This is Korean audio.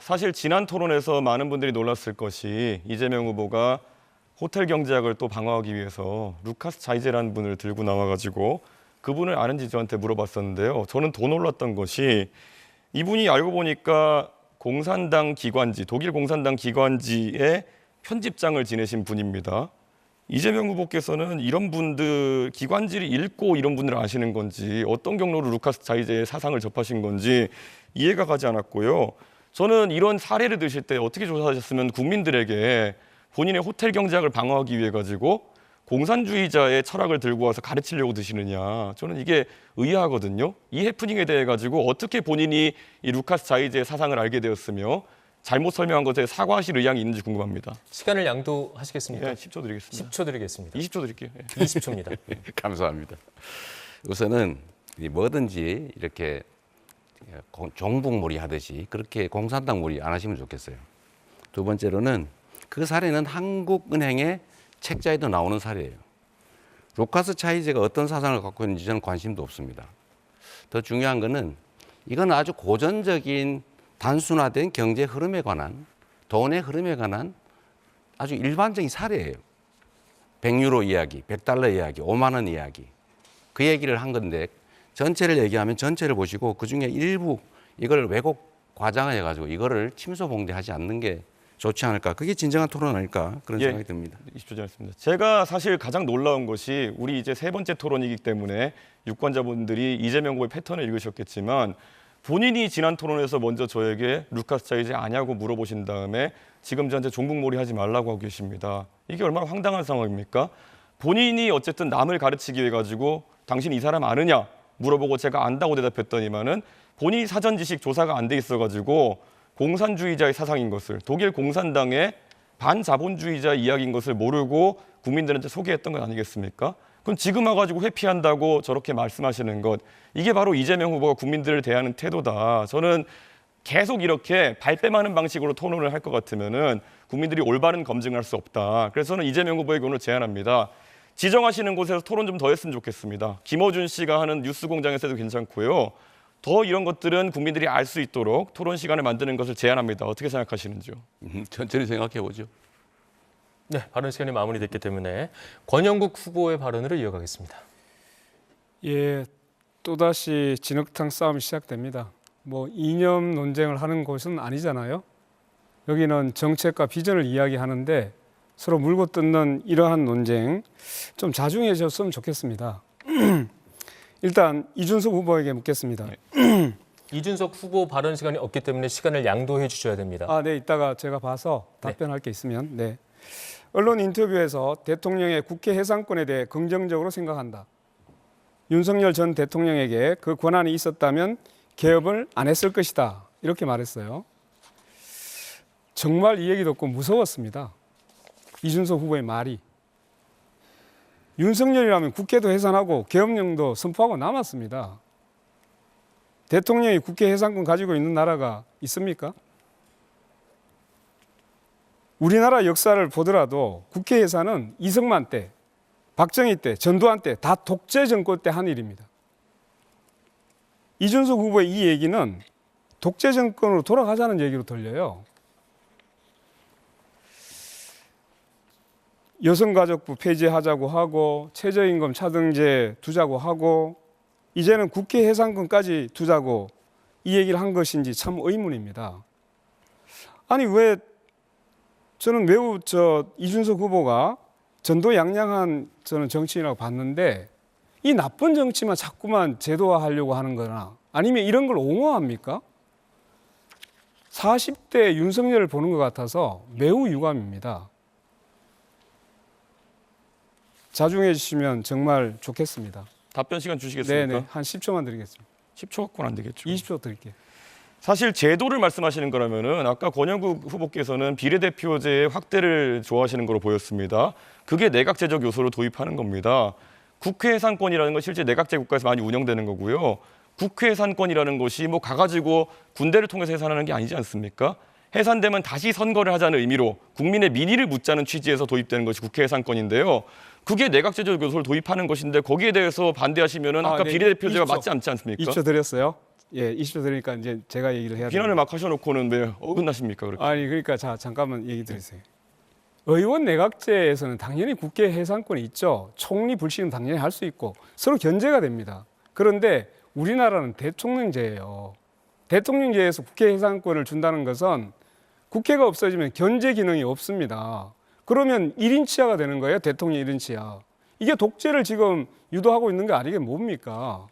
사실 지난 토론에서 많은 분들이 놀랐을 것이 이재명 후보가 호텔 경제학을 또 방어하기 위해서 루카스 자이제라는 분을 들고 나와가지고 그분을 아는지 저한테 물어봤었는데요. 저는 더 놀랐던 것이 이분이 알고 보니까 공산당 기관지, 독일 공산당 기관지의 편집장을 지내신 분입니다. 이재명 후보께서는 이런 분들 기관지를 읽고 이런 분들을 아시는 건지 어떤 경로로 루카스 자이제의 사상을 접하신 건지 이해가 가지 않았고요. 저는 이런 사례를 드실 때 어떻게 조사하셨으면 국민들에게 본인의 호텔 경제학을 방어하기 위해 가지고 공산주의자의 철학을 들고 와서 가르치려고 드시느냐. 저는 이게 의아하거든요. 이 해프닝에 대해 가지고 어떻게 본인이 이 루카스 자이제의 사상을 알게 되었으며 잘못 설명한 것에 사과하실 의향이 있는지 궁금합니다. 시간을 양도하시겠습니까? 네, 10초 드리겠습니다. 10초 드리겠습니다. 20초 드릴게요. 20초입니다. 감사합니다. 우선은 뭐든지 이렇게 종북몰이 하듯이 그렇게 공산당몰이 안 하시면 좋겠어요. 두 번째로는 그 사례는 한국은행의 책자에도 나오는 사례예요. 루카스 차이제가 어떤 사상을 갖고 있는지 저는 관심도 없습니다. 더 중요한 거는 이건 아주 고전적인 단순화된 경제 흐름에 관한, 돈의 흐름에 관한 아주 일반적인 사례예요. 100유로 이야기, 100달러 이야기, 5만 원 이야기. 그 얘기를 한 건데 전체를 얘기하면 전체를 보시고 그중에 일부 이걸 왜곡 과장해가지고 이거를 침소봉대하지 않는 게 좋지 않을까. 그게 진정한 토론 아닐까 그런 생각이 듭니다. 20초 지났습니다. 제가 사실 가장 놀라운 것이 우리 이제 세 번째 토론이기 때문에 유권자분들이 이재명 후보의 패턴을 읽으셨겠지만 본인이 지난 토론에서 먼저 저에게 루카스 자이제 아냐고 물어보신 다음에 지금 저한테 종북몰이 하지 말라고 하고 계십니다. 이게 얼마나 황당한 상황입니까? 본인이 어쨌든 남을 가르치기 위해 가지고 당신 이 사람 아느냐 물어보고 제가 안다고 대답했더니만은 본인이 사전 지식 조사가 안 돼 있어가지고 공산주의자의 사상인 것을 독일 공산당의 반자본주의자 이야기인 것을 모르고 국민들한테 소개했던 건 아니겠습니까? 그럼 지금 와가지고 회피한다고 저렇게 말씀하시는 것 이게 바로 이재명 후보가 국민들을 대하는 태도다. 저는 계속 이렇게 발뺌하는 방식으로 토론을 할 것 같으면은 국민들이 올바른 검증을 할 수 없다. 그래서 저는 이재명 후보에게 오늘 제안합니다. 지정하시는 곳에서 토론 좀 더 했으면 좋겠습니다. 김어준 씨가 하는 뉴스공장에서 해도 괜찮고요. 더 이런 것들은 국민들이 알 수 있도록 토론 시간을 만드는 것을 제안합니다. 어떻게 생각하시는지요? 천천히 생각해 보죠. 네, 발언 시간이 마무리됐기 때문에 권영국 후보의 발언으로 이어가겠습니다. 예, 또다시 진흙탕 싸움이 시작됩니다. 뭐 이념 논쟁을 하는 곳은 아니잖아요. 여기는 정책과 비전을 이야기하는데 서로 물고 뜯는 이러한 논쟁 좀 자중해졌으면 좋겠습니다. 일단 이준석 후보에게 묻겠습니다. 이준석 후보 발언 시간이 없기 때문에 시간을 양도해 주셔야 됩니다. 아, 네, 이따가 제가 봐서 답변할 게 있으면. 네. 언론 인터뷰에서 대통령의 국회 해산권에 대해 긍정적으로 생각한다. 윤석열 전 대통령에게 그 권한이 있었다면 개업을 안 했을 것이다. 이렇게 말했어요. 정말 이 얘기 듣고 무서웠습니다. 이준석 후보의 말이. 윤석열이라면 국회도 해산하고 계엄령도 선포하고 남았습니다. 대통령이 국회 해산권 가지고 있는 나라가 있습니까? 우리나라 역사를 보더라도 국회 해산은 이승만 때, 박정희 때, 전두환 때 다 독재 정권 때 한 일입니다. 이준석 후보의 이 얘기는 독재 정권으로 돌아가자는 얘기로 들려요. 여성가족부 폐지하자고 하고 최저임금 차등제 두자고 하고 이제는 국회 해산권까지 두자고 이 얘기를 한 것인지 참 의문입니다. 아니 왜 저는 매우 이준석 후보가 전도양양한 저는 정치인이라고 봤는데 이 나쁜 정치만 자꾸만 제도화하려고 하는 거나 아니면 이런 걸 옹호합니까? 40대 윤석열을 보는 것 같아서 매우 유감입니다. 자중해 주시면 정말 좋겠습니다. 답변 시간 주시겠습니까? 네네, 한 10초만 드리겠습니다. 10초 갖고는 안 되겠죠. 20초 드릴게요. 사실 제도를 말씀하시는 거라면은 아까 권영국 후보께서는 비례대표제의 확대를 좋아하시는 걸로 보였습니다. 그게 내각제적 요소를 도입하는 겁니다. 국회 해산권이라는 건 실제 내각제 국가에서 많이 운영되는 거고요. 국회 해산권이라는 것이 뭐 가가지고 군대를 통해서 해산하는 게 아니지 않습니까? 해산되면 다시 선거를 하자는 의미로 국민의 민의를 묻자는 취지에서 도입되는 것이 국회 해산권인데요. 그게 내각제적 요소를 도입하는 것인데 거기에 대해서 반대하시면은 아까 네, 비례대표제가 20초. 맞지 않지 않습니까? 2초 드렸어요. 예, 20초 드리니까 이제 제가 얘기를 해야 비난을 됩니다. 막 하셔놓고는 왜 어긋나십니까 그렇게? 아니 그러니까 자 잠깐만 얘기 드리세요. 의원 내각제에서는 당연히 국회 해산권이 있죠. 총리 불신은 당연히 할 수 있고 서로 견제가 됩니다. 그런데 우리나라는 대통령제예요. 대통령제에서 국회 해산권을 준다는 것은 국회가 없어지면 견제 기능이 없습니다. 그러면 1인 치하가 되는 거예요. 대통령 1인 치하. 이게 독재를 지금 유도하고 있는 게 아니게 뭡니까?